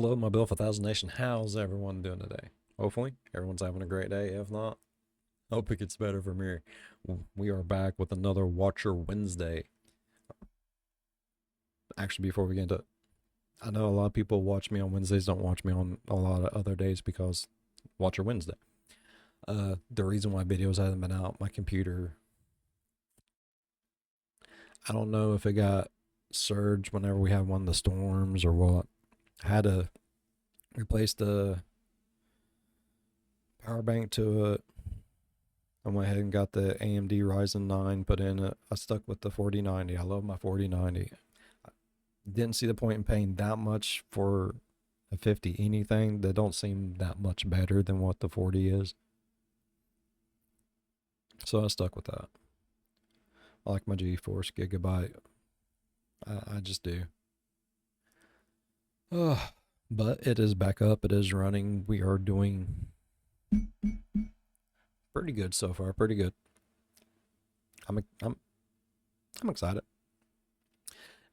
Hello, my Bill for Thousand Nation. How's everyone doing today? Hopefully, everyone's having a great day. If not, hope it gets better from here. We are back with another Watcher Wednesday. Actually, before we get into it, I know a lot of people watch me on Wednesdays, don't watch me on a lot of other days because Watcher Wednesday. The reason why videos haven't been out, my computer, I don't know if it got surged whenever we had one of the storms or what. I had to replace the power bank to it. I went ahead and got the AMD Ryzen 9 put in it. I stuck with the 4090. I love my 4090. I didn't see the point in paying that much for a 50 anything that don't seem that much better than what the 40 is. So I stuck with that. I like my GeForce Gigabyte. I just do. But it is back up. It is running. We are doing pretty good so far. Pretty good. I'm excited.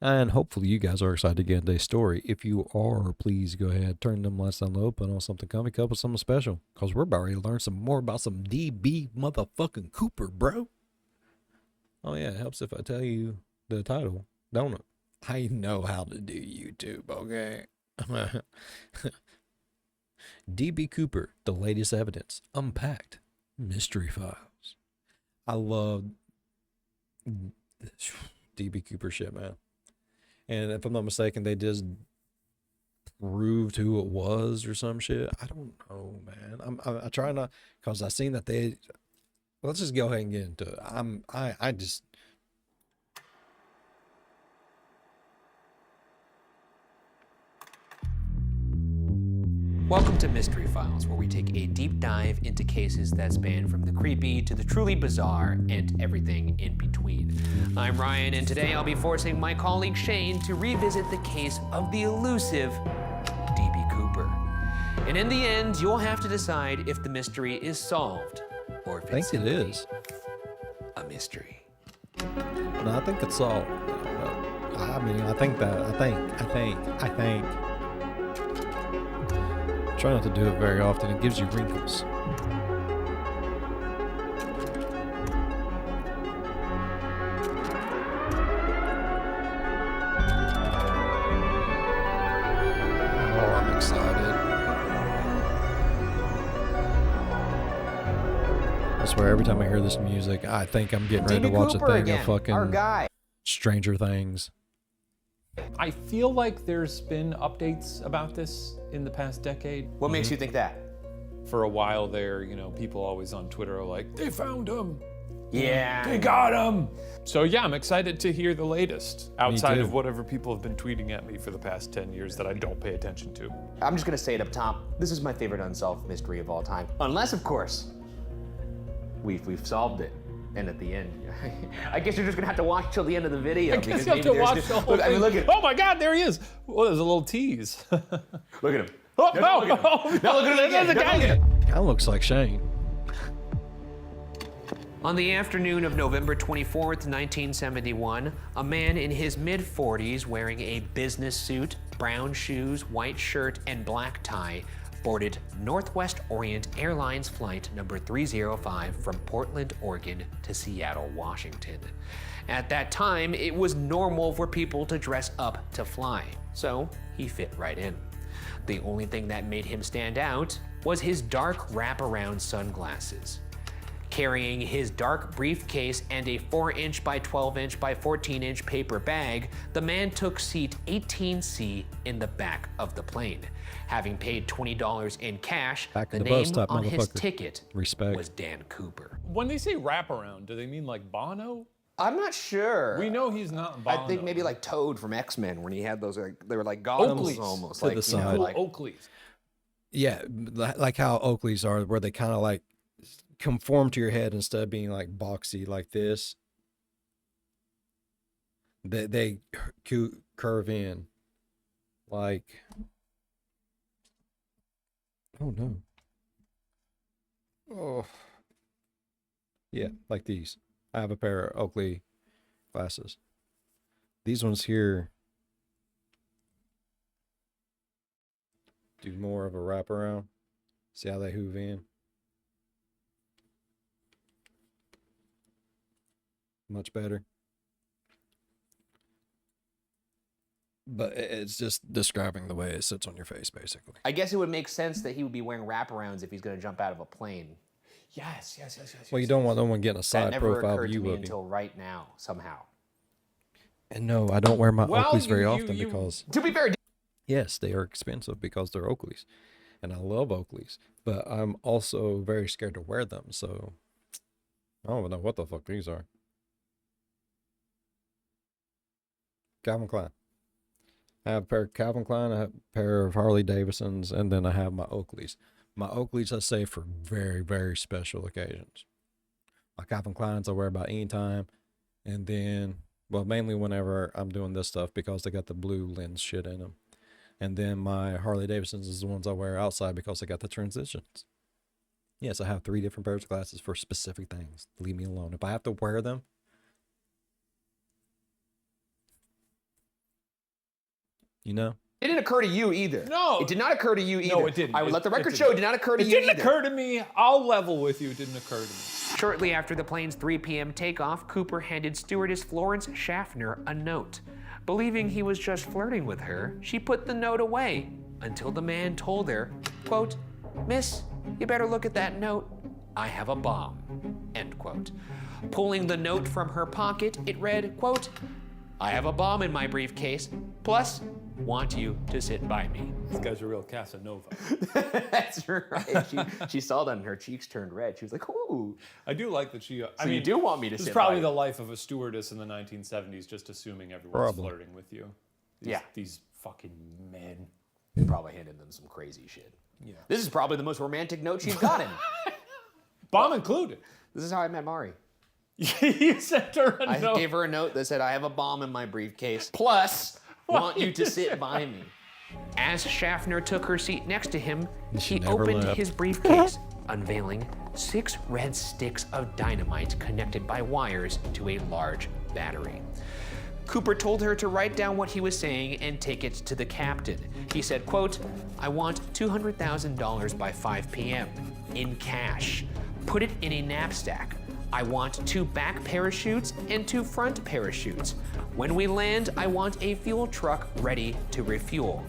And hopefully you guys are excited to get today's story. If you are, please go ahead, turn them lights down low, put on something comfy, cup with something special. Because we're about ready to learn some more about some DB motherfucking Cooper, bro. Oh yeah, it helps if I tell you the title, don't it? I know how to do YouTube, okay? DB Cooper, the latest evidence, unpacked, mystery files. I love DB Cooper shit, man. And if I'm not mistaken, they just proved who it was or some shit. I don't know, man. I try not, because I seen that they. Let's just go ahead and get into it. I just. Welcome to Mystery Files, where we take a deep dive into cases that span from the creepy to the truly bizarre and everything in between. I'm Ryan, and today I'll be forcing my colleague Shane to revisit the case of the elusive DB Cooper. And in the end, you'll have to decide if the mystery is solved or if I think it's it is a mystery. No, I think it's all. I mean, I think. Try not to do it very often. It gives you wrinkles. Oh, I'm excited. I swear, every time I hear this music, I think I'm getting ready to watch a thing of fucking Stranger Things. I feel like there's been updates about this in the past decade. What makes you think that? For a while there, you know, people always on Twitter are like, they found him. Yeah. They got him. So yeah, I'm excited to hear the latest outside too. of whatever people have been tweeting at me for the past 10 years that I don't pay attention to. I'm just gonna say it up top. This is my favorite unsolved mystery of all time. Unless, of course, we've solved it. And at the end, I guess you're just gonna have to watch till the end of the video. I guess you have to watch the whole thing. I mean, look at. Oh my God, there he is. Well, there's a little tease. Look at him. Oh, No, look at him. Now look at him again. There's a Now guy look at him. Kind of looks like Shane. On the afternoon of November 24th, 1971, a man in his mid-40s wearing a business suit, brown shoes, white shirt, and black tie boarded Northwest Orient Airlines flight number 305 from Portland, Oregon to Seattle, Washington. At that time, it was normal for people to dress up to fly, so he fit right in. The only thing that made him stand out was his dark wraparound sunglasses. Carrying his dark briefcase and a 4-inch by 12-inch by 14-inch paper bag, the man took seat 18C in the back of the plane. Having paid $20 in cash, Back the in the name bus stop, on his motherfucker. ticket Respect. was Dan Cooper. When they say wraparound, do they mean like Bono? I'm not sure. We know he's not Bono. I think maybe like Toad from X-Men when he had those, like, they were like goggles Oakleys. almost. To like, the you know, side. Cool like, Oakleys. Yeah, like how Oakleys are, where they kind of like conform to your head instead of being like boxy like this. They curve in, like. Oh no. Oh. Yeah, like these. I have a pair of Oakley glasses. These ones here Do more of a wraparound. See how they hoove in? Much better. But it's just describing the way it sits on your face, basically. I guess it would make sense that he would be wearing wraparounds if he's going to jump out of a plane. Yes. Well, you don't want no one getting a That side never profile occurred of to you me looking. until right now, somehow. And no, I don't wear my Well, Oakleys very you- often you- because, To be fair, yes, they are expensive because they're Oakleys. And I love Oakleys. But I'm also very scared to wear them. So I don't even know what the fuck these are. Calvin Klein. I have a pair of Calvin Klein, I have a pair of Harley Davidsons, and then I have my Oakleys. My Oakleys I save for very, very special occasions. My Calvin Kleins I wear about any time. And then, well, mainly whenever I'm doing this stuff because they got the blue lens shit in them. And then my Harley Davidsons is the ones I wear outside because they got the transitions. Yes, I have 3 different pairs of glasses for specific things. Leave me alone. If I have to wear them, you know? it didn't occur to you either. No. It did not occur to you either. No, it didn't. I would It- let the it record didn't. show it did not occur to It you didn't either. occur to me. I'll level with you. It didn't occur to me. Shortly after the plane's 3 p.m. takeoff, Cooper handed stewardess Florence Schaffner a note. Believing he was just flirting with her, she put the note away until the man told her, quote, "Miss, you better look at that note. I have a bomb," end quote. Pulling the note from her pocket, it read, quote, "I have a bomb in my briefcase, plus want you to sit by me." This guy's a real Casanova. That's right. She saw that and her cheeks turned red. She was like, ooh. I do like that she. I So mean, you do want me to This sit is probably by the you. life of a stewardess in the 1970s, just assuming everyone's Probably. flirting with you. Yeah. These fucking men. They probably handed them some crazy shit. Yeah. This is probably the most romantic note she's gotten. Bomb included. This is how I met Mari. You sent her a I note. gave her a note that said, "I have a bomb in my briefcase, plus want you to sit by me." As Schaffner took her seat next to him, She he never opened left. his briefcase, unveiling 6 red sticks of dynamite connected by wires to a large battery. Cooper told her to write down what he was saying and take it to the captain. He said, quote, "I want $200,000 by 5 p.m. in cash. Put it in a knapsack. I want 2 back parachutes and 2 front parachutes. When we land, I want a fuel truck ready to refuel.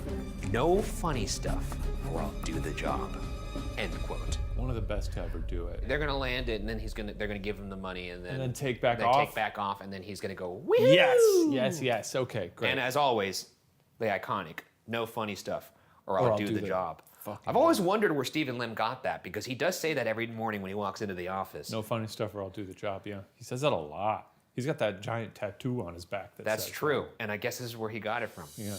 No funny stuff, or I'll do the job." End quote. One of the best to ever do it. They're gonna land it, and then they're gonna give him the money, and then take back they off? take back off, and then he's gonna go, woo! Yes. Okay, great. And as always, the iconic, no funny stuff, or I'll do the job. fucking I've always wondered where Stephen Lim got that, because he does say that every morning when he walks into the office. No funny stuff or I'll do the job, yeah. He says that a lot. He's got that giant tattoo on his back. That's says true, and I guess this is where he got it from. Yeah.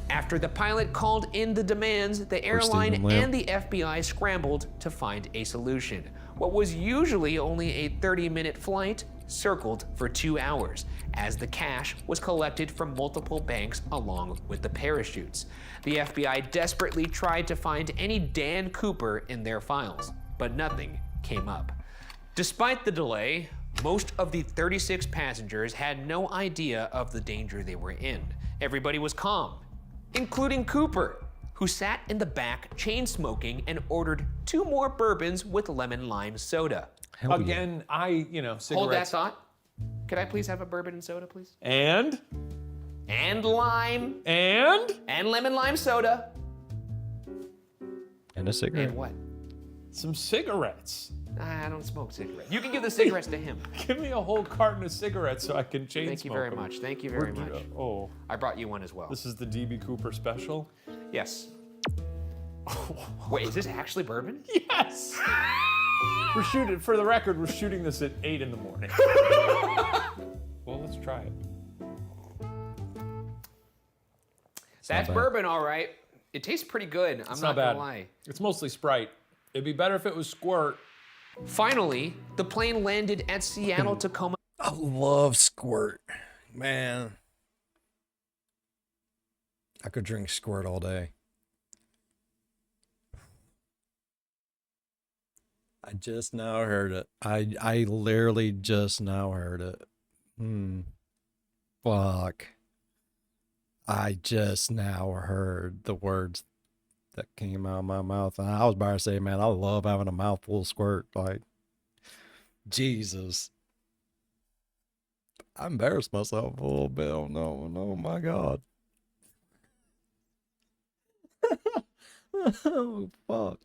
After the pilot called in the demands, the airline Stephen Lim. and the FBI scrambled to find a solution. What was usually only a 30-minute flight circled for 2 hours, as the cash was collected from multiple banks along with the parachutes. The FBI desperately tried to find any Dan Cooper in their files, but nothing came up. Despite the delay, most of the 36 passengers had no idea of the danger they were in. Everybody was calm, including Cooper, who sat in the back chain smoking and ordered 2 more bourbons with lemon lime soda. Hell yeah. Again, cigarettes. Hold that thought. Could I please have a bourbon and soda, please? And Lime, and lemon lime soda. And a cigarette. And what? some cigarettes. I don't smoke cigarettes. You can give the cigarettes to him. Give me a whole carton of cigarettes so I can chain Thank you smoke very them. much. Thank you very much. Oh, I brought you one as well. this is the DB Cooper special? Yes. Wait, is this actually bourbon? Yes! We're shooting, for the record, we're shooting this at 8 in the morning. Well, let's try it. That's bad. bourbon, all right. It tastes pretty good. I'm It's not not bad. gonna lie. It's mostly Sprite. It'd be better if it was Squirt. Finally, the plane landed at Seattle, Tacoma. I love Squirt. Man. I could drink Squirt all day. I just now heard it. I literally just now heard it. Fuck. I just now heard the words that came out of my mouth. And I was about to say, man, I love having a mouthful of squirt. Like, Jesus. I embarrassed myself a little bit. Oh, no. Oh, my God. Oh, fuck.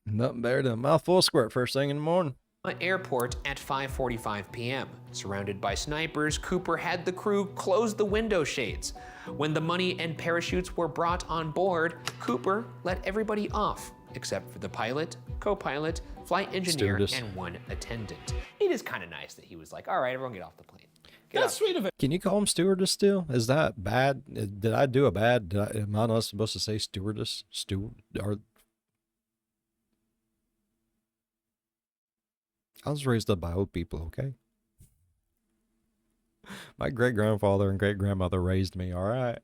Nothing better than a mouthful of squirt first thing in the morning. Airport at 5:45 p.m. Surrounded by snipers, Cooper had the crew close the window shades. When the money and parachutes were brought on board, Cooper let everybody off, except for the pilot, co-pilot, flight engineer, Stewardess. and one attendant. It is kind of nice that he was like, all right, everyone get off the plane. That's sweet of it. Can you call him stewardess still? Is that bad? Did I do a bad? Am I not supposed to say stewardess? I was raised up by old people, okay? My great-grandfather and great-grandmother raised me, all right?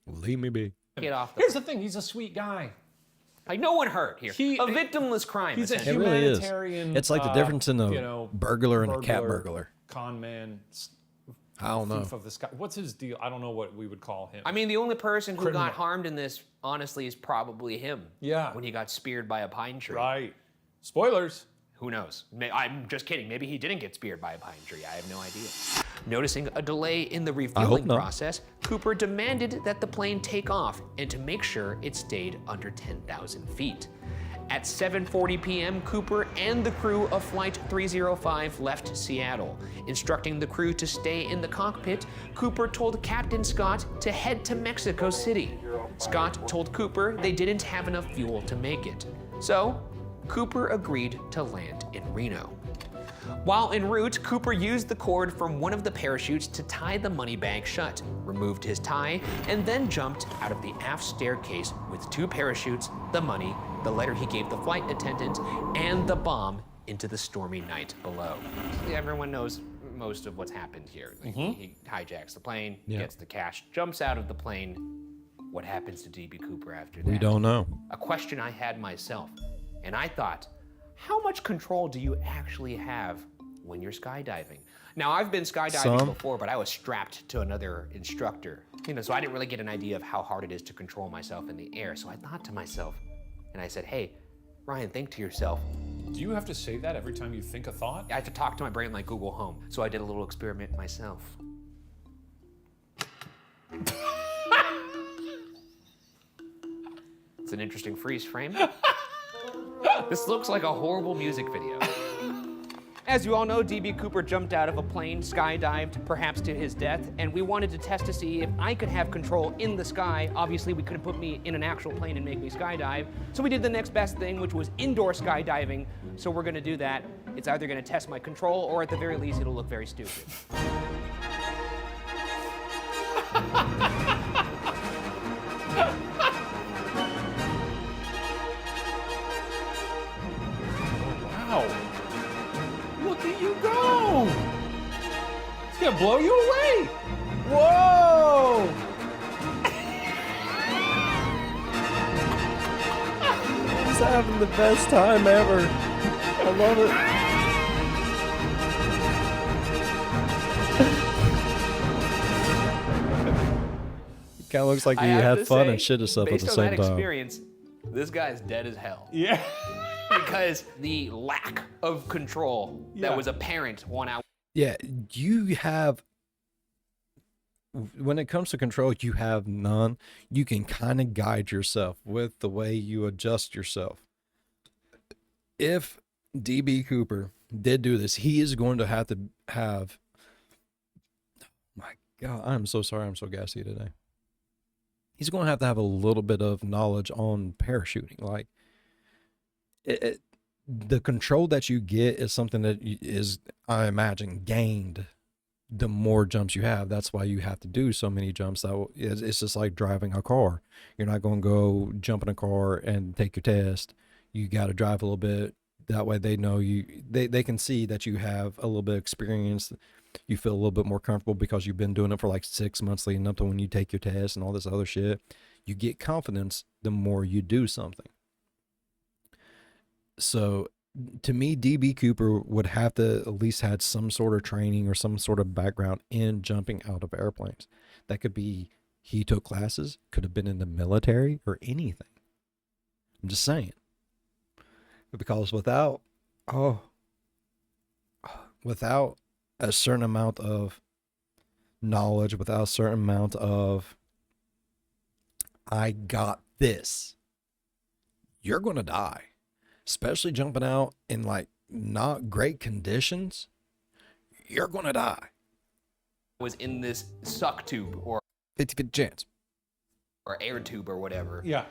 Leave me be. Get off the Here's the thing, he's a sweet guy. Like, no one hurt here. A victimless crime. He's a It really is. humanitarian. It's like the difference in a burglar and a cat burglar. Con man. I don't know. Thief of the sky. What's his deal? I don't know what we would call him. I mean, the only person who Criminal. got harmed in this, honestly, is probably him. Yeah. When he got speared by a pine tree. Right. Spoilers. Who knows? I'm just kidding. Maybe he didn't get speared by a pine tree. I have no idea. Noticing a delay in the refueling not. process, Cooper demanded that the plane take off and to make sure it stayed under 10,000 feet. At 7:40 p.m., Cooper and the crew of Flight 305 left Seattle. Instructing the crew to stay in the cockpit, Cooper told Captain Scott to head to Mexico City. Scott told Cooper they didn't have enough fuel to make it. So, Cooper agreed to land in Reno. While en route, Cooper used the cord from one of the parachutes to tie the money bag shut, removed his tie, and then jumped out of the aft staircase with 2 parachutes, the money, the letter he gave the flight attendant, and the bomb into the stormy night below. Everyone knows most of what's happened here. Like, he hijacks the plane, gets the cash, jumps out of the plane. What happens to DB Cooper after that? We don't know. A question I had myself. And I thought, how much control do you actually have when you're skydiving? Now, I've been skydiving Some. before, but I was strapped to another instructor. So I didn't really get an idea of how hard it is to control myself in the air. So I thought to myself, and I said, hey, Ryan, think to yourself. Do you have to say that every time you think a thought? I have to talk to my brain like Google Home. So I did a little experiment myself. It's an interesting freeze frame. This looks like a horrible music video. As you all know, DB Cooper jumped out of a plane, skydived, perhaps to his death, and we wanted to test to see if I could have control in the sky. Obviously, we couldn't put me in an actual plane and make me skydive, so we did the next best thing, which was indoor skydiving. So we're gonna do that. It's either gonna test my control, or at the very least, it'll look very stupid. Wow. Look at you go. It's gonna blow you away. Whoa. He's having the best time ever. I love it. Kind of looks like he I have had to fun say, and shit himself at based the on same that time. experience, this guy's dead as hell. Yeah. Because the lack of control that Yeah. was apparent 1 hour. Yeah, you have, when it comes to control, you have none. You can kind of guide yourself with the way you adjust yourself. If DB Cooper did do this, he is going to have, my God, I'm so sorry. I'm so gassy today. He's going to have a little bit of knowledge on parachuting. Like, the control that you get is something that is, I imagine, gained the more jumps you have. That's why you have to do so many jumps. It's just like driving a car. You're not going to go jump in a car and take your test. You got to drive a little bit. That way they know you, they can see that you have a little bit of experience. You feel a little bit more comfortable because you've been doing it for like 6 months leading up to when you take your test and all this other shit. You get confidence the more you do something. So to me, DB Cooper would have to at least had some sort of training or some sort of background in jumping out of airplanes. That could be he took classes, could have been in the military or anything. I'm just saying. Because without a certain amount of knowledge, without a certain amount of I got this, you're going to die. Especially jumping out in like not great conditions, you're going to die. Was in this suck tube or 50-50 chance. air tube or whatever. Yeah.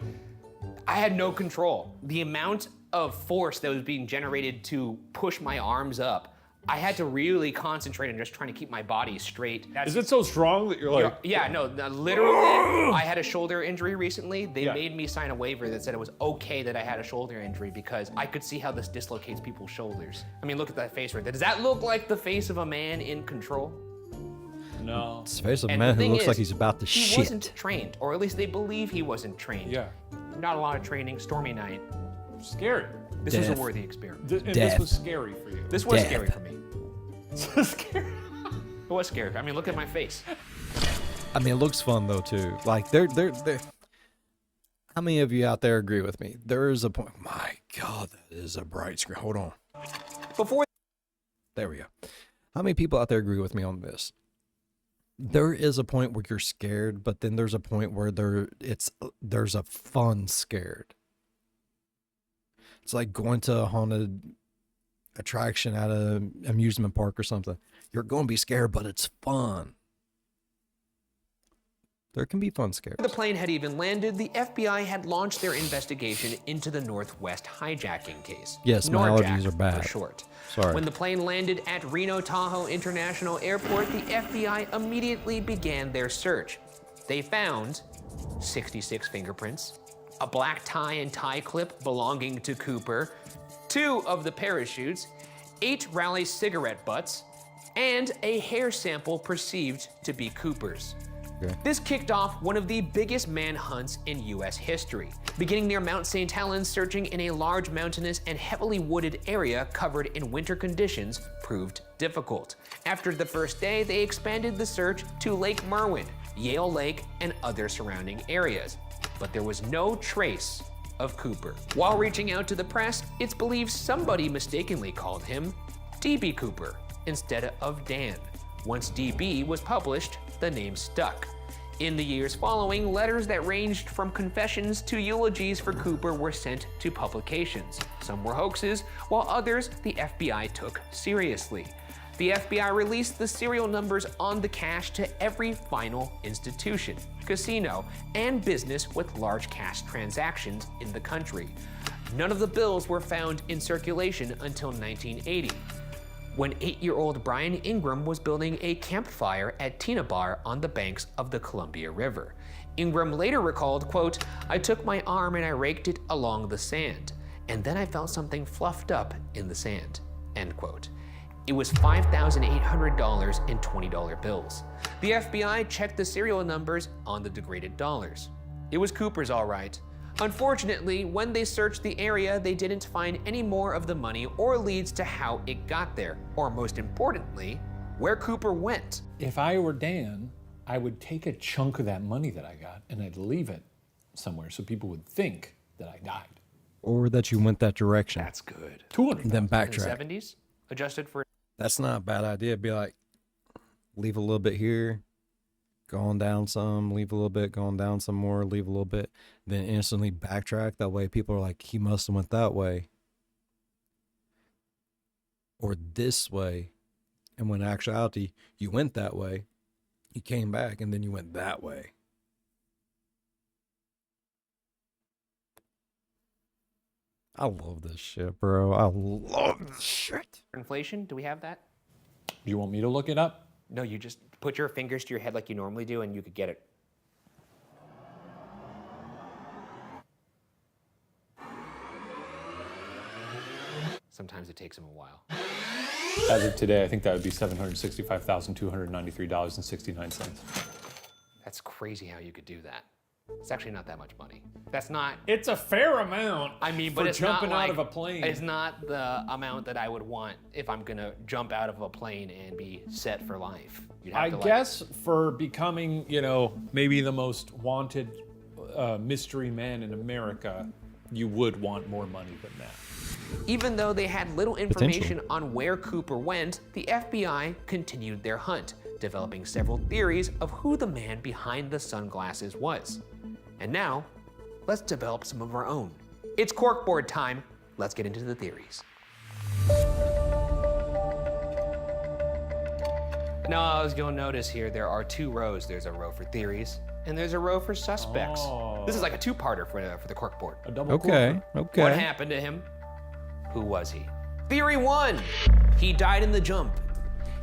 I had no control. The amount of force that was being generated to push my arms up, I had to really concentrate on just trying to keep my body straight. Is it so strong that you're like... Yeah, no, literally, I had a shoulder injury recently. They Yeah. made me sign a waiver that said it was okay that I had a shoulder injury because I could see how this dislocates people's shoulders. I mean, look at that face right there. Does that look like the face of a man in control? No. It's the face of a And man the who thing looks like is, he's about to he shit. wasn't trained, or at least they believe he wasn't trained. Yeah. Not a lot of training, stormy night. Scary. This was Death. a worthy experiment. And Death. this was scary for you. This was Death. scary for me. So scary. It was scary. I mean, look at my face. I mean, it looks fun though too. Like they're. How many of you out there agree with me? There is a point. My God, that is a bright screen. Hold on. Before There we go. How many people out there agree with me on this? There is a point where you're scared, but then there's a point where there's a fun scared. It's like going to a haunted attraction at an amusement park or something. You're going to be scared, but it's fun. There can be fun scares. the plane had even landed, the FBI had launched their investigation into the Northwest hijacking case. Yes, my NORJAC allergies are bad. for short. Sorry. When the plane landed at Reno Tahoe International Airport, the FBI immediately began their search. They found 66 fingerprints, a black tie and tie clip belonging to Cooper, 2 of the parachutes, 8 Raleigh cigarette butts, and a hair sample perceived to be Cooper's. Okay. This kicked off one of the biggest manhunts in US history. Beginning near Mount St. Helens, searching in a large mountainous and heavily wooded area covered in winter conditions proved difficult. After the first day, they expanded the search to Lake Merwin, Yale Lake, and other surrounding areas. But there was no trace of Cooper. While reaching out to the press, it's believed somebody mistakenly called him DB Cooper instead of Dan. Once DB was published, the name stuck. In the years following, letters that ranged from confessions to eulogies for Cooper were sent to publications. Some were hoaxes, while others the FBI took seriously. The FBI released the serial numbers on the cash to every final institution, casino, and business with large cash transactions in the country. None of the bills were found in circulation until 1980. When 8-year-old Brian Ingram was building a campfire at Tina Bar on the banks of the Columbia River. Ingram later recalled, quote, "I took my arm and I raked it along the sand, and then I felt something fluffed up in the sand," end quote. It was $5,800 in $20 bills. The FBI checked the serial numbers on the degraded dollars. It was Cooper's all right. Unfortunately, when they searched the area, they didn't find any more of the money or leads to how it got there, or most importantly, where Cooper went. If I were Dan, I would take a chunk of that money that I got and I'd leave it somewhere so people would think that I died. Or that you went that direction. That's good. 200. Then In the backtrack. 70s, adjusted for That's not a bad idea. Be like, leave a little bit here, going down some, leave a little bit, going down some more, leave a little bit, then instantly backtrack. That way people are like, he must have went that way or this way. And when in actuality, you went that way, you came back, and then you went that way. I love this shit, bro. I love this shit. inflation. Do we have that? You want me to look it up? No, you just put your fingers to your head like you normally do and you could get it. Sometimes it takes them a while. As of today, I think that would be $765,293.69. That's crazy how you could do that. It's actually not that much money. That's not, It's a fair amount. I mean, for but it's jumping not like, out of a plane. It's not the amount that I would want if I'm gonna jump out of a plane and be set for life. You'd have I to, guess for becoming, maybe the most wanted mystery man in America, you would want more money than that. Even though they had little information on where Cooper went, the FBI continued their hunt, developing several theories of who the man behind the sunglasses was. And now, let's develop some of our own. It's corkboard time. Let's get into the theories. Now, as you'll notice here, there are two rows. There's a row for theories, and there's a row for suspects. Oh. This is like a two-parter for the corkboard. A double Okay. Okay. What happened to him? Who was he? Theory 1, he died in the jump.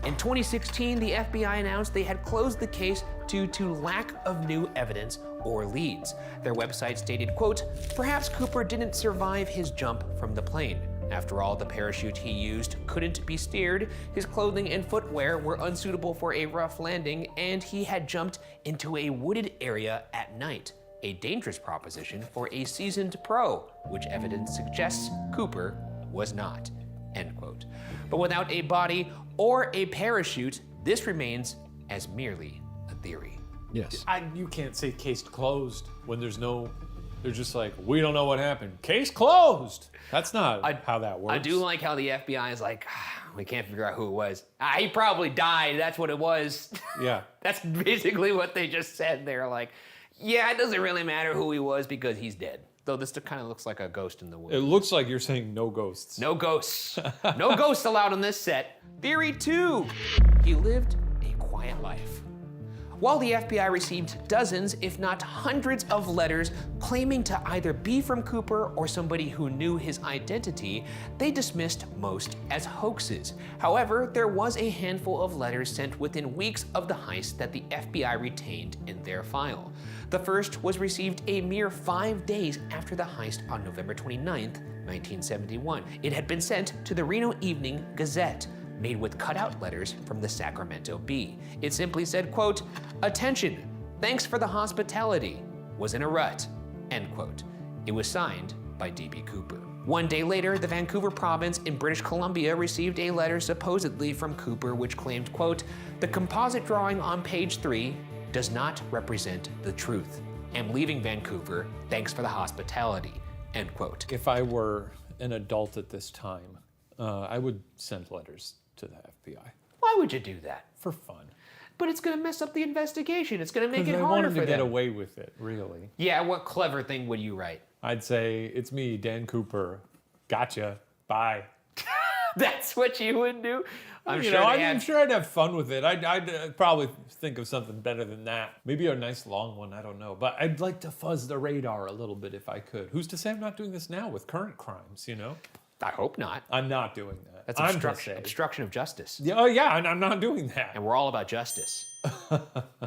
In 2016, the FBI announced they had closed the case due to lack of new evidence or leads. Their website stated, quote, "Perhaps Cooper didn't survive his jump from the plane. After all, the parachute he used couldn't be steered, his clothing and footwear were unsuitable for a rough landing, and he had jumped into a wooded area at night. A dangerous proposition for a seasoned pro, which evidence suggests Cooper was not," end quote. But without a body or a parachute, this remains as merely a theory. Yes. You can't say case closed when they're just like, we don't know what happened. Case closed. That's not how that works. I do like how the FBI is like, we can't figure out who it was. He probably died, that's what it was. Yeah. That's basically what they just said. They're like, yeah, it doesn't really matter who he was because he's dead. Though this kind of looks like a ghost in the woods. It looks like you're saying no ghosts. No ghosts. No ghosts allowed on this set. Theory 2, he lived a quiet life. While the FBI received dozens, if not hundreds of letters claiming to either be from Cooper or somebody who knew his identity, they dismissed most as hoaxes. However, there was a handful of letters sent within weeks of the heist that the FBI retained in their file. The first was received a mere 5 days after the heist on November 29th, 1971. It had been sent to the Reno Evening Gazette, made with cutout letters from the Sacramento Bee. It simply said, quote, "Attention, thanks for the hospitality, was in a rut," end quote. It was signed by D.B. Cooper. 1 day later, the Vancouver province in British Columbia received a letter supposedly from Cooper which claimed, quote, "The composite drawing on page 3 does not represent the truth. Am leaving Vancouver, thanks for the hospitality," end quote. If I were an adult at this time, I would send letters to the FBI. Why would you do that? For fun. But it's gonna mess up the investigation. It's gonna make it Because I harder wanted for to get them. away with it, really. Yeah, what clever thing would you write? I'd say, it's me, Dan Cooper. Gotcha. Bye. That's what you would do? I'm I'm sure I'd have fun with it. I'd probably think of something better than that. Maybe a nice long one, I don't know. But I'd like to fuzz the radar a little bit if I could. Who's to say I'm not doing this now with current crimes, you know? I hope not. I'm not doing that. That's I'm obstruction of justice. Yeah, oh yeah, and I'm not doing that. And we're all about justice.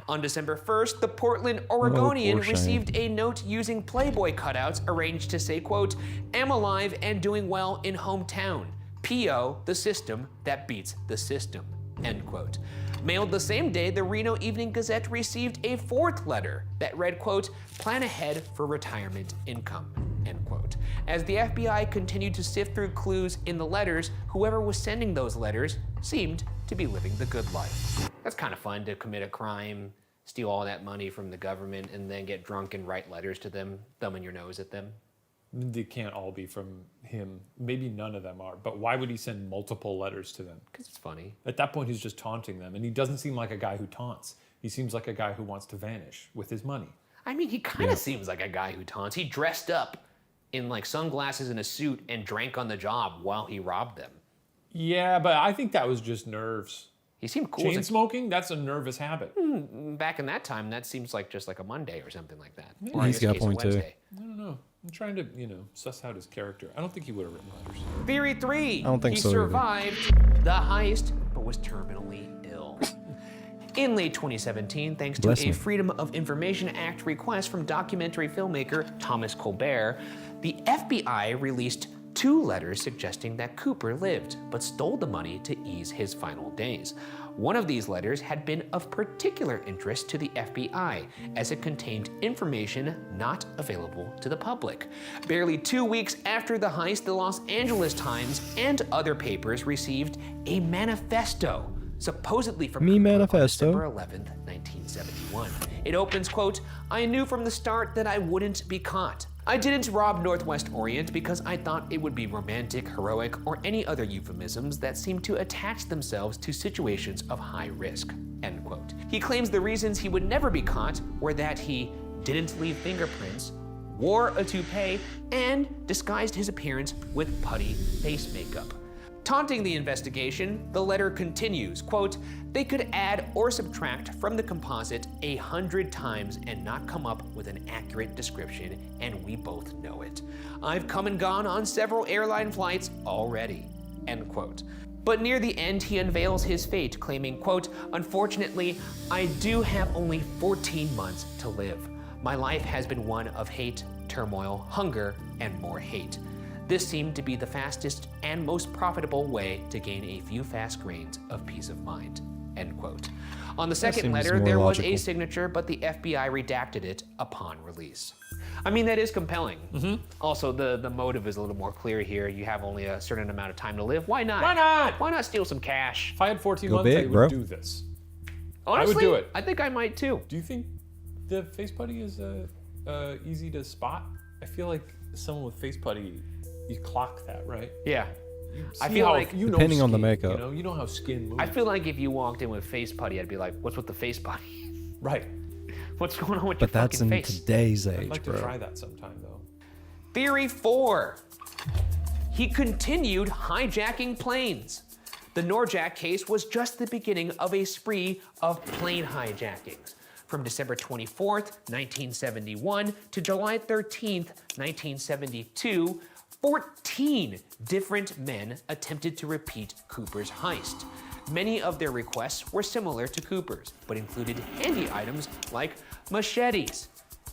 On December 1st, the Portland Oregonian poor Shane. received a note using Playboy cutouts arranged to say, quote, "Am alive and doing well in hometown. P.O. the system that beats the system," end quote. Mailed the same day, the Reno Evening Gazette received a fourth letter that read, quote, "Plan ahead for retirement income," end quote. As the FBI continued to sift through clues in the letters, whoever was sending those letters seemed to be living the good life. That's kind of fun to commit a crime, steal all that money from the government, and then get drunk and write letters to them, thumbing your nose at them. They can't all be from him. Maybe none of them are. But why would he send multiple letters to them? Because it's funny. At that point, he's just taunting them. And he doesn't seem like a guy who taunts. He seems like a guy who wants to vanish with his money. I mean, he kind of seems like a guy who taunts. He dressed up in like sunglasses and a suit and drank on the job while he robbed them. Yeah, but I think that was just nerves. He seemed cool. Chain smoking, that's a nervous habit. Back in that time, that seems like just like a Monday or something like that. Yeah. Or in He's this got a case, a point, too. Wednesday. I don't know. I'm trying to, suss out his character. I don't think he would have written letters. Theory 3. I don't think he so either. survived the heist, but was terminally ill. In late 2017, thanks to Bless a me. Freedom of Information Act request from documentary filmmaker Thomas Colbert, the FBI released 2 letters suggesting that Cooper lived, but stole the money to ease his final days. One of these letters had been of particular interest to the FBI, as it contained information not available to the public. Barely 2 weeks after the heist, the Los Angeles Times and other papers received a manifesto, supposedly from Me Cooper manifesto. on December 11th, 1971. It opens, quote, "I knew from the start that I wouldn't be caught. I didn't rob Northwest Orient because I thought it would be romantic, heroic, or any other euphemisms that seem to attach themselves to situations of high risk, end quote. He claims the reasons he would never be caught were that he didn't leave fingerprints, wore a toupee, and disguised his appearance with putty face makeup. Taunting the investigation, the letter continues, quote, "They could add or subtract from the composite 100 times and not come up with an accurate description, and we both know it. I've come and gone on several airline flights already," end quote. But near the end, he unveils his fate, claiming, quote, "Unfortunately, I do have only 14 months to live. My life has been one of hate, turmoil, hunger, and more hate. This seemed to be the fastest and most profitable way to gain a few fast grains of peace of mind," end quote. On the second seems letter, more there was logical. a signature, but the FBI redacted it upon release. I mean, that is compelling. Also, the motive is a little more clear here. You have only a certain amount of time to live. Why not? Why not? Why not steal some cash? If I had 14 Go months, big, I would bro. do this. Honestly, do it. I think I might too. Do you think the face putty is easy to spot? I feel like someone with face putty, you clock that, right? Yeah. I See feel how- like- you know Depending on the skin, makeup. You know how skin moves. I feel like if you walked in with face putty, I'd be like, "What's with the face putty? right. What's going on with But your that's fucking in face?" today's I'd age, like bro. to try that sometime though. Theory 4. He continued hijacking planes. The Norjack case was just the beginning of a spree of plane hijackings. From December 24th, 1971 to July 13th, 1972, 14 different men attempted to repeat Cooper's heist. Many of their requests were similar to Cooper's, but included handy items like machetes,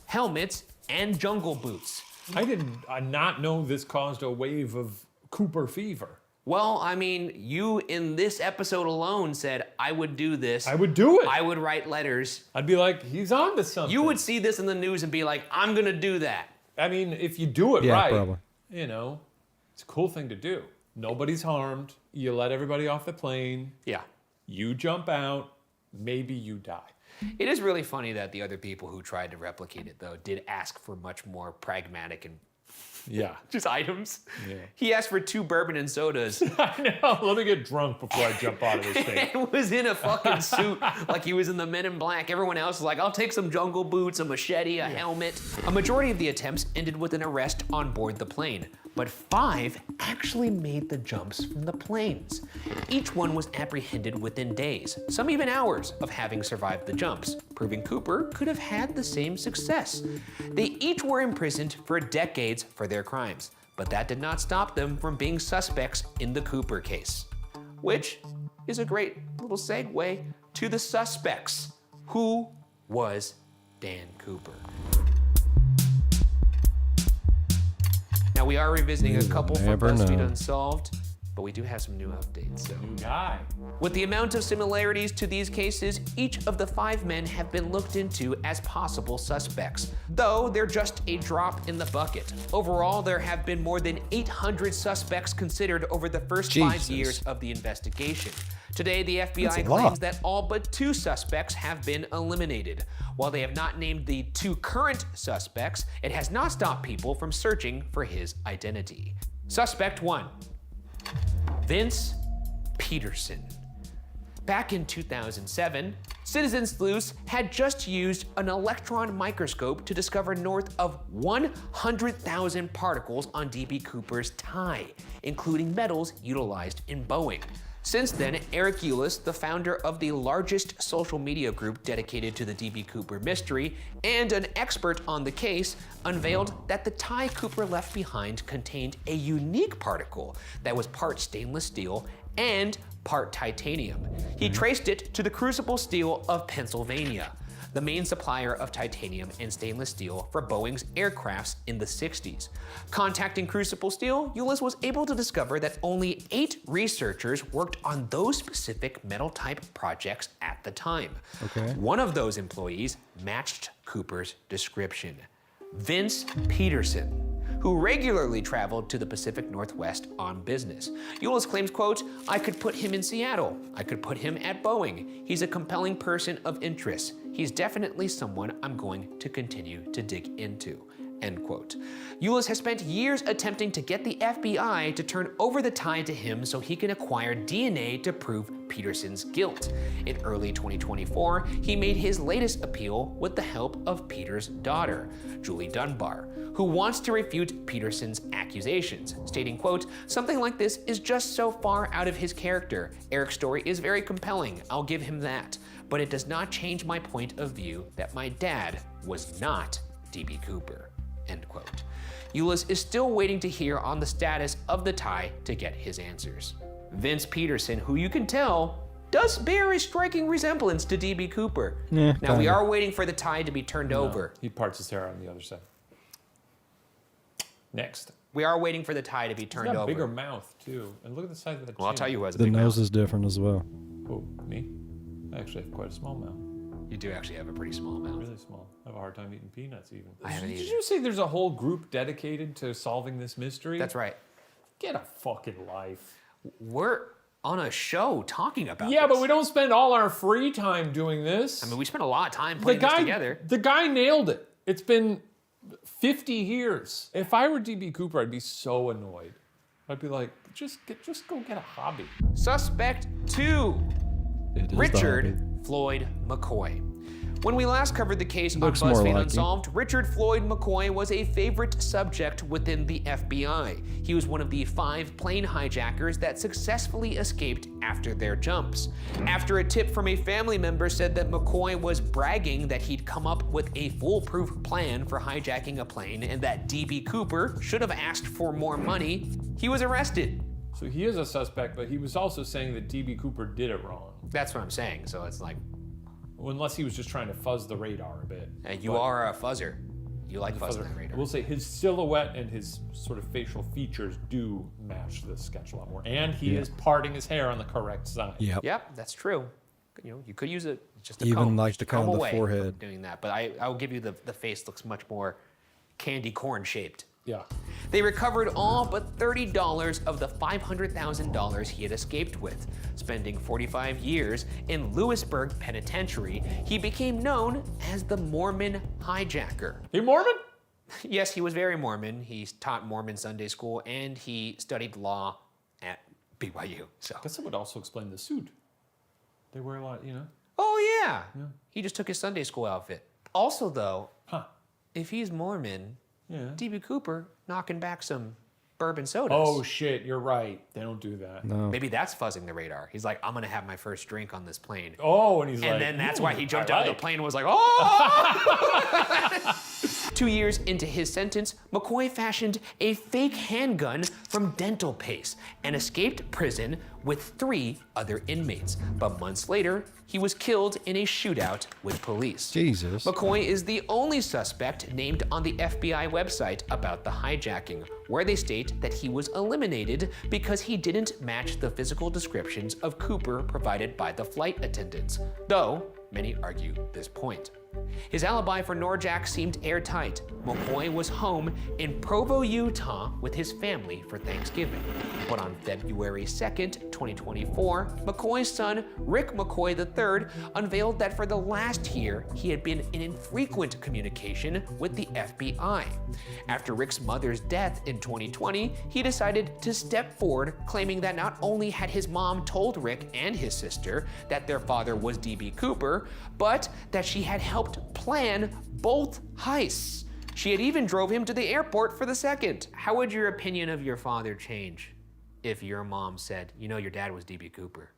helmets, and jungle boots. I did not know this caused a wave of Cooper fever. Well, I mean, you in this episode alone said, "I would do this. I would do it. I would write letters." I'd be like, he's on to something. You would see this in the news and be like, "I'm gonna do that." I mean, if you do it Yeah, right, probably. you know, it's a cool thing to do. Nobody's harmed. You let everybody off the plane. Yeah. You jump out. Maybe you die. It is really funny that the other people who tried to replicate it, though, did ask for much more pragmatic and Yeah. just items. Yeah. He asked for 2 bourbon and sodas I know. Let me get drunk before I jump out of this thing. and was in a fucking suit like he was in the Men in Black. Everyone else was like, "I'll take some jungle boots, a machete, a helmet." A majority of the attempts ended with an arrest on board the plane, but 5 actually made the jumps from the planes. Each one was apprehended within days, some even hours, of having survived the jumps, proving Cooper could have had the same success. They each were imprisoned for decades for their crimes, but that did not stop them from being suspects in the Cooper case, which is a great little segue to the suspects. Who was Dan Cooper? Now, we are revisiting a couple from never BuzzFeed know. Unsolved, but we do have some new updates. So. New guy. With the amount of similarities to these cases, each of the 5 men have been looked into as possible suspects, though they're just a drop in the bucket. Overall, there have been more than 800 suspects considered over the first 5 Jesus. years of the investigation. Today, the That's FBI a claims lot. that all but 2 suspects have been eliminated. While they have not named the 2 current suspects, it has not stopped people from searching for his identity. Suspect 1. Vince Peterson. Back in 2007, citizen sleuths had just used an electron microscope to discover north of 100,000 particles on DB Cooper's tie, including metals utilized in Boeing. Since then, Eric Eulis, the founder of the largest social media group dedicated to the DB Cooper mystery and an expert on the case, unveiled that the tie Cooper left behind contained a unique particle that was part stainless steel and part titanium. He traced it to the Crucible Steel of Pennsylvania, the main supplier of titanium and stainless steel for Boeing's aircrafts in the 60s. Contacting Crucible Steel, Eulis was able to discover that only 8 researchers worked on those specific metal type projects at the time. Okay. One of those employees matched Cooper's description: Vince Peterson, who regularly traveled to the Pacific Northwest on business. Eulis claims, quote, "I could put him in Seattle. I could put him at Boeing. He's a compelling person of interest. He's definitely someone I'm going to continue to dig into," end quote. Euless has spent years attempting to get the FBI to turn over the tie to him so he can acquire DNA to prove Peterson's guilt. In early 2024, he made his latest appeal with the help of Peter's daughter, Julie Dunbar, who wants to refute Peterson's accusations, stating, quote, "Something like this is just so far out of his character. Eric's story is very compelling, I'll give him that, but it does not change my point of view that my dad was not D.B. Cooper," end quote. Euless is still waiting to hear on the status of the tie to get his answers. Vince Peterson, who you can tell does bear a striking resemblance to D.B. Cooper. Yeah, now we kinda. are waiting for the tie to be turned over. He parts his hair on the other side. Next. We are waiting for the tie to be He's turned got a over. bigger mouth, too. And look at the size of that Well, I'll chin. tell you who has a The big nose mouth. is different as well. Oh, me? I actually have quite a small mouth. You do actually have a pretty small mouth. Really small. I have a hard time eating peanuts, even. I haven't Did either. you say there's a whole group dedicated to solving this mystery? That's right. Get a fucking life. We're on a show talking about Yeah, this. but we don't spend all our free time doing this. I mean, we spent a lot of time putting this together. The guy nailed it. It's been 50 years. If I were D.B. Cooper, I'd be so annoyed. I'd be like, just go get a hobby. Suspect 2, It is the Richard hobby. Floyd McCoy. When we last covered the case on Looks more BuzzFeed like you. Unsolved, Richard Floyd McCoy was a favorite subject within the FBI. He was one of the 5 plane hijackers that successfully escaped after their jumps. After a tip from a family member said that McCoy was bragging that he'd come up with a foolproof plan for hijacking a plane and that D.B. Cooper should have asked for more money, he was arrested. So he is a suspect, but he was also saying that D.B. Cooper did it wrong. That's what I'm saying, so it's like, Unless he was just trying to fuzz the radar a bit. you But are a fuzzer. You like fuzzing that I radar. will say his silhouette and his sort of facial features do match the sketch a lot more. And he is parting his hair on the correct side. Yep. Yep, that's true. You know, you could use it just a Even comb. like just the comb on the away forehead. from doing that, but I will give you the face looks much more candy corn shaped. Yeah. They recovered all but $30 of the $500,000 he had escaped with. Spending 45 years in Lewisburg Penitentiary, he became known as the Mormon hijacker. Hey, Mormon? Yes, he was very Mormon. He taught Mormon Sunday school and he studied law at BYU. So. I guess that would also explain the suit. They wear a lot, you know? Oh yeah. He just took his Sunday school outfit. Also though, Huh. if he's Mormon, Yeah. D.B. Cooper knocking back some bourbon sodas. Oh, shit, you're right. They don't do that. No. Maybe that's fuzzing the radar. He's like, I'm gonna have my first drink on this plane. Oh, and he's like... And then that's why he jumped I out of like. the plane and was like, oh! 2 years into his sentence, McCoy fashioned a fake handgun from dental paste and escaped prison with 3 other inmates. But months later, he was killed in a shootout with police. Jesus. McCoy is the only suspect named on the FBI website about the hijacking, where they state that he was eliminated because he didn't match the physical descriptions of Cooper provided by the flight attendants, though many argue this point. His alibi for Norjack seemed airtight. McCoy was home in Provo, Utah with his family for Thanksgiving. But on February 2nd, 2024, McCoy's son, Rick McCoy III, unveiled that for the last year, he had been in infrequent communication with the FBI. After Rick's mother's death in 2020, he decided to step forward, claiming that not only had his mom told Rick and his sister that their father was D.B. Cooper, but that she had helped plan both heists. She had even drove him to the airport for the second. How would your opinion of your father change if your mom said, you know, your dad was D.B. Cooper?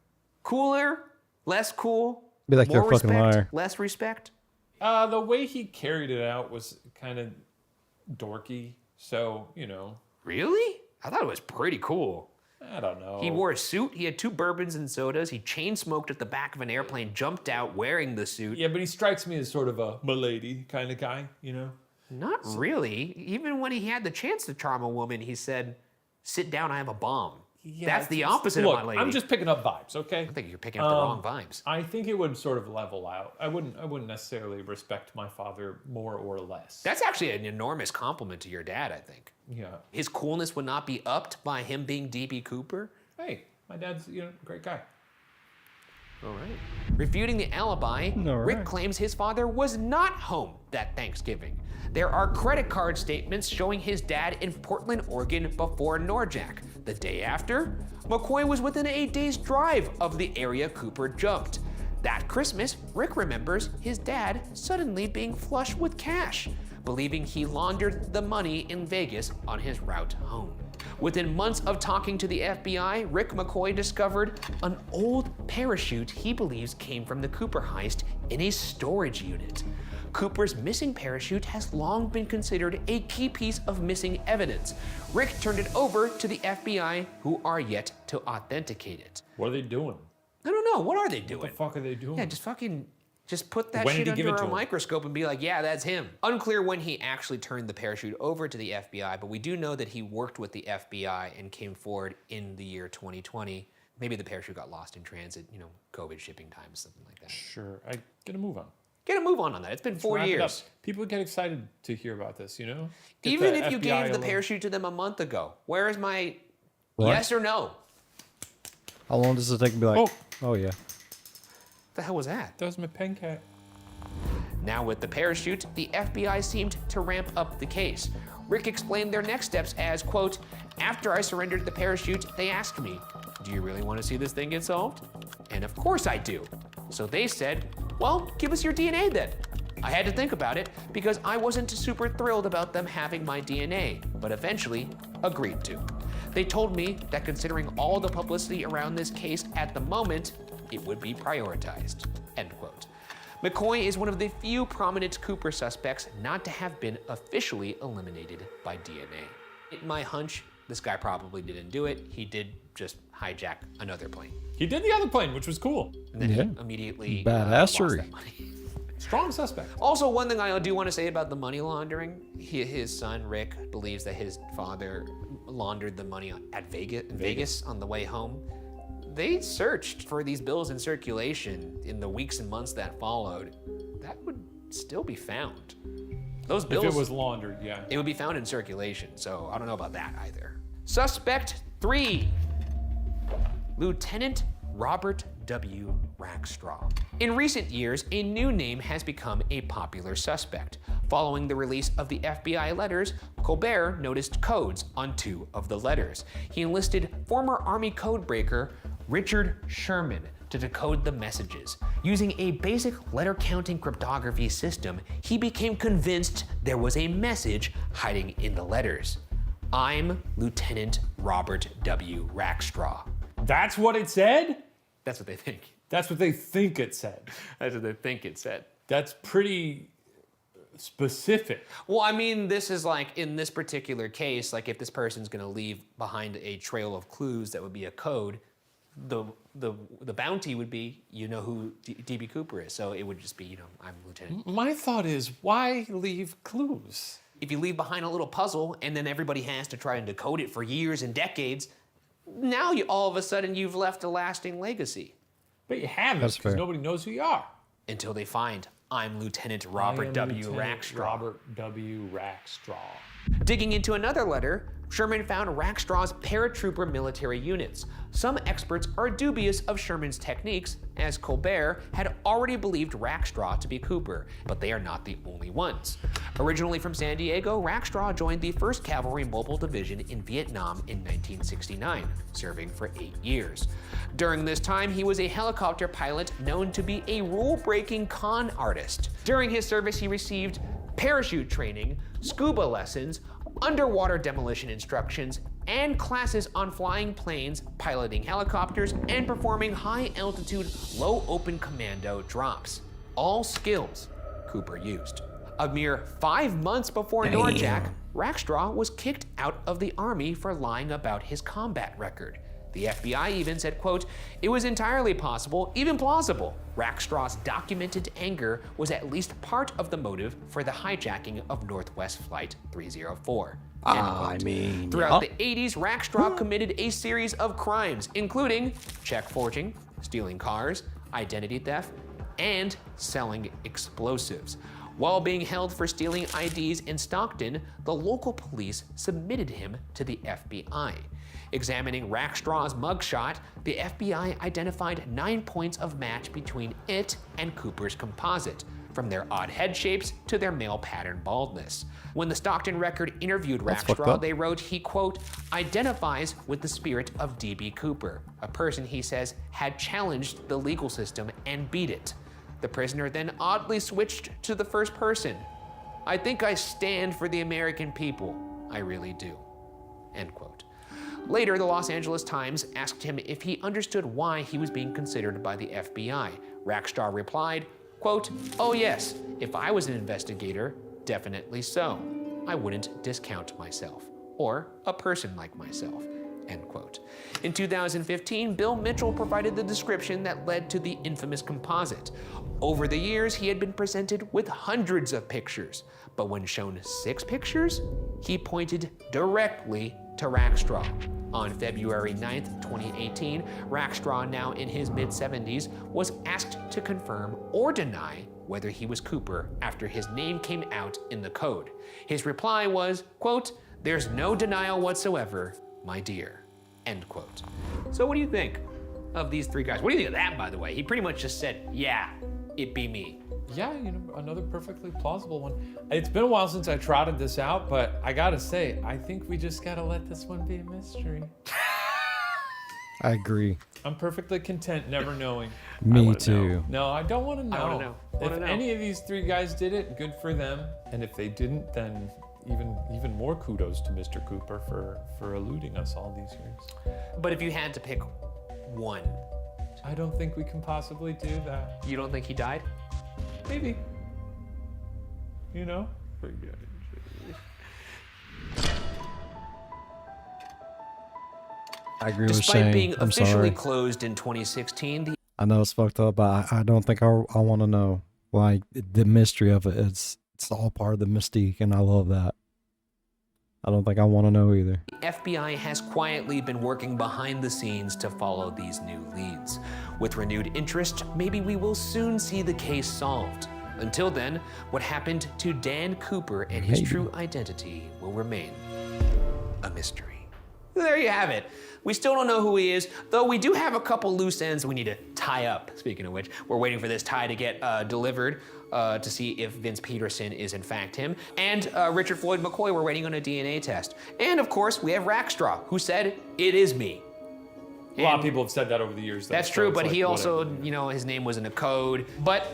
Cooler? Less cool? Be like, more you're a fucking respect? liar. Less respect? The way he carried it out was kind of dorky. So, you know, Really? I thought it was pretty cool. I don't know. He wore a suit, he had 2 bourbons and sodas, he chain smoked at the back of an airplane, jumped out wearing the suit. Yeah, but he strikes me as sort of a milady kind of guy, you know? Not really. Even when he had the chance to charm a woman, he said, sit down, I have a bomb. That's the opposite Look, of my lady. I'm just picking up vibes, okay? I think you're picking up the wrong vibes. I think it would sort of level out. I wouldn't necessarily respect my father more or less. That's actually an enormous compliment to your dad, I think. Yeah. His coolness would not be upped by him being D.B. Cooper. Hey, my dad's, you know, a great guy. All right. Refuting the alibi, All Rick right. claims his father was not home that Thanksgiving. There are credit card statements showing his dad in Portland, Oregon before Norjack. The day after, McCoy was within a day's drive of the area Cooper jumped. That Christmas, Rick remembers his dad suddenly being flush with cash, believing he laundered the money in Vegas on his route home. Within months of talking to the FBI, Rick McCoy discovered an old parachute he believes came from the Cooper heist in a storage unit. Cooper's missing parachute has long been considered a key piece of missing evidence. Rick turned it over to the FBI, who are yet to authenticate it. What are they doing? I don't know, what are they doing? What the fuck are they doing? Yeah, just put that When did shit he give it under to a him? microscope and be like, yeah, that's him. Unclear when he actually turned the parachute over to the FBI, but we do know that he worked with the FBI and came forward in the year 2020. Maybe the parachute got lost in transit, COVID shipping times, something like that. Sure. I get a move on. Get a move on that. It's been Let's 4 wrap it up. years. People get excited to hear about this, Get Even the if you FBI gave the alone. parachute to them a month ago, where is my What? yes or no? How long does it take to be like, oh yeah. What the hell was that? That was my pen cat. Now with the parachute, the FBI seemed to ramp up the case. Rick explained their next steps as, quote, after I surrendered the parachute, they asked me, do you really want to see this thing get solved? And of course I do. So they said, well, give us your DNA then. I had to think about it because I wasn't super thrilled about them having my DNA, but eventually agreed to. They told me that considering all the publicity around this case at the moment, it would be prioritized, end quote. McCoy is one of the few prominent Cooper suspects not to have been officially eliminated by DNA. My hunch, this guy probably didn't do it. He did just hijack another plane. He did the other plane, which was cool. And then Yeah. he immediately Badassery. lost that money. Strong suspect. Also, one thing I do want to say about the money laundering, his son, Rick, believes that his father laundered the money at Vegas on the way home. They searched for these bills in circulation in the weeks and months that followed. That would still be found. Those bills, If it was laundered, yeah. it would be found in circulation, so I don't know about that either. Suspect 3, Lieutenant Robert W. Rackstraw. In recent years, a new name has become a popular suspect. Following the release of the FBI letters, Colbert noticed codes on 2 of the letters. He enlisted former Army codebreaker Richard Sherman to decode the messages. Using a basic letter counting cryptography system, he became convinced there was a message hiding in the letters. I'm Lieutenant Robert W. Rackstraw. That's what it said? That's what they think. That's what they think it said. That's what they think it said. That's pretty specific. Well, I mean, this is like, in this particular case, like if this person's gonna leave behind a trail of clues that would be a code, the bounty would be, who DB Cooper is. So it would just be, I'm Lieutenant. My thought is, why leave clues? If you leave behind a little puzzle and then everybody has to try and decode it for years and decades, now all of a sudden you've left a lasting legacy. But you haven't, That's because fair. nobody knows who you are. Until they find, I'm Lieutenant I Robert am W. Lieutenant Rackstraw. Robert W. Rackstraw. Digging into another letter, Sherman found Rackstraw's paratrooper military units. Some experts are dubious of Sherman's techniques, as Colbert had already believed Rackstraw to be Cooper, but they are not the only ones. Originally from San Diego, Rackstraw joined the 1st Cavalry Mobile Division in Vietnam in 1969, serving for 8 years. During this time, he was a helicopter pilot known to be a rule-breaking con artist. During his service, he received parachute training, scuba lessons, underwater demolition instructions, and classes on flying planes, piloting helicopters, and performing high-altitude, low-open commando drops. All skills Cooper used. A mere 5 months before Norjack, Rackstraw was kicked out of the Army for lying about his combat record. The FBI even said, quote, it was entirely possible, even plausible, Rackstraw's documented anger was at least part of the motive for the hijacking of Northwest Flight 304. End quote. Throughout the 80s, Rackstraw committed a series of crimes, including check forging, stealing cars, identity theft, and selling explosives. While being held for stealing IDs in Stockton, the local police submitted him to the FBI. Examining Rackstraw's mugshot, the FBI identified 9 points of match between it and Cooper's composite, from their odd head shapes to their male pattern baldness. When the Stockton Record interviewed Rackstraw, they wrote he, quote, identifies with the spirit of D.B. Cooper, a person he says had challenged the legal system and beat it. The prisoner then oddly switched to the first person. I think I stand for the American people. I really do, end quote. Later, the Los Angeles Times asked him if he understood why he was being considered by the FBI. Rackstraw replied, quote, oh yes, if I was an investigator, definitely so. I wouldn't discount myself, or a person like myself, end quote. In 2015, Bill Mitchell provided the description that led to the infamous composite. Over the years, he had been presented with hundreds of pictures, but when shown 6 pictures, he pointed directly to Rackstraw. On February 9th, 2018, Rackstraw, now in his mid-70s, was asked to confirm or deny whether he was Cooper after his name came out in the code. His reply was, quote, there's no denial whatsoever, my dear, end quote. So what do you think of these 3 guys? What do you think of that, by the way? He pretty much just said, yeah, it be me. Yeah, you know, another perfectly plausible one. It's been a while since I trotted this out, but I gotta say, I think we just gotta let this one be a mystery. I agree. I'm perfectly content never knowing. Me too. No, I don't want to know. I wanna know. If any of these 3 guys did it, good for them. And if they didn't, then even more kudos to Mr. Cooper for eluding us all these years. But if you had to pick one, I don't think we can possibly do that. you don't think he died? Maybe. You know? I agree with Despite Shane. being I'm officially sorry. closed in 2016, the I know it's fucked up, but I don't think I want to know. Like, the mystery of it, it's all part of the mystique, and I love that. I don't think I want to know either. FBI has quietly been working behind the scenes to follow these new leads. With renewed interest, maybe we will soon see the case solved. Until then, what happened to Dan Cooper and his true identity will remain a mystery. There you have it. We still don't know who he is, though we do have a couple loose ends we need to tie up. Speaking of which, we're waiting for this tie to get delivered to see if Vince Peterson is in fact him. And Richard Floyd McCoy, we're waiting on a DNA test. And of course, we have Rackstraw, who said, it is me. A lot of people have said that over the years. That's true, but he also, you know, his name was in a code. But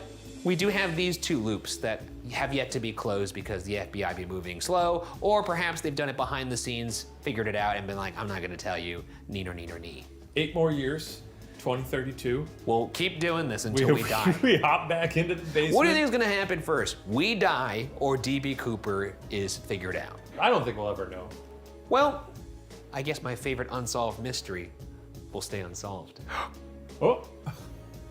we do have these 2 loops that have yet to be closed because the FBI be moving slow, or perhaps they've done it behind the scenes, figured it out, and been like, I'm not gonna tell you, nee nor nee nor nee. 8 more years, 2032. We'll keep doing this until we die. We hop back into the basement. What do you think is gonna happen first? We die, or DB Cooper is figured out? I don't think we'll ever know. Well, I guess my favorite unsolved mystery will stay unsolved. Oh.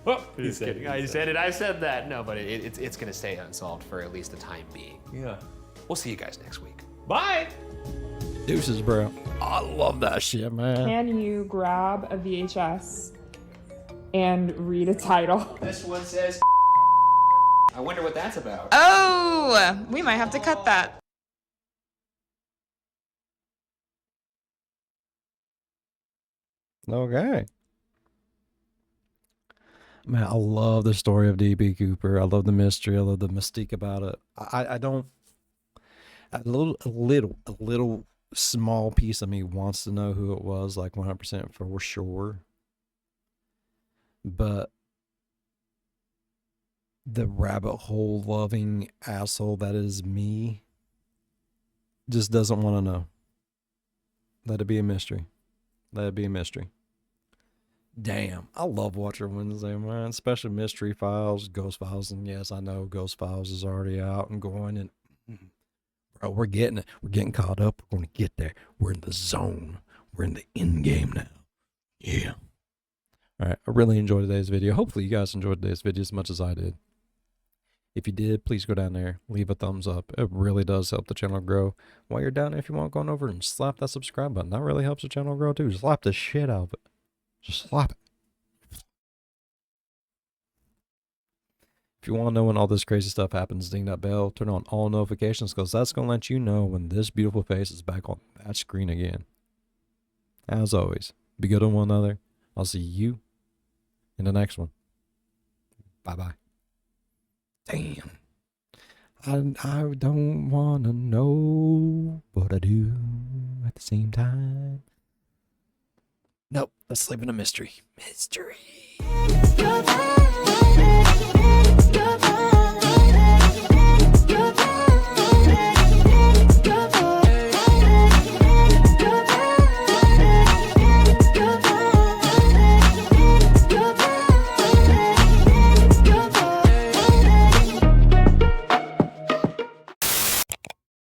Oh, Just kidding. I said it. I said that. No, but it's going to stay unsolved for at least the time being. Yeah. We'll see you guys next week. Bye. Deuces, bro. I love that shit, man. Can you grab a VHS and read a title? This one says, I wonder what that's about. Oh, we might have to cut that. Okay. Man, I love the story of DB Cooper. I love the mystery. I love the mystique about it. I don't. A little small piece of me wants to know who it was, like 100% for sure. But the rabbit hole loving asshole that is me just doesn't want to know. Let it be a mystery. Let it be a mystery. Damn, I love watching Wednesday, man. Especially Mystery Files, Ghost Files, and yes, I know Ghost Files is already out and going, and bro, we're getting it. We're getting caught up. We're going to get there. We're in the zone. We're in the end game now. Yeah. All right, I really enjoyed today's video. Hopefully you guys enjoyed today's video as much as I did. If you did, please go down there, leave a thumbs up. It really does help the channel grow. While you're down there, if you want, go on over and slap that subscribe button. That really helps the channel grow too. Slap the shit out of it. Just slap it. If you want to know when all this crazy stuff happens, ding that bell, turn on all notifications, because that's going to let you know when this beautiful face is back on that screen again. As always, be good on one another. I'll see you in the next one. Bye-bye. Damn. I don't want to know, but I do at the same time. Nope, let's live in a mystery. Mystery.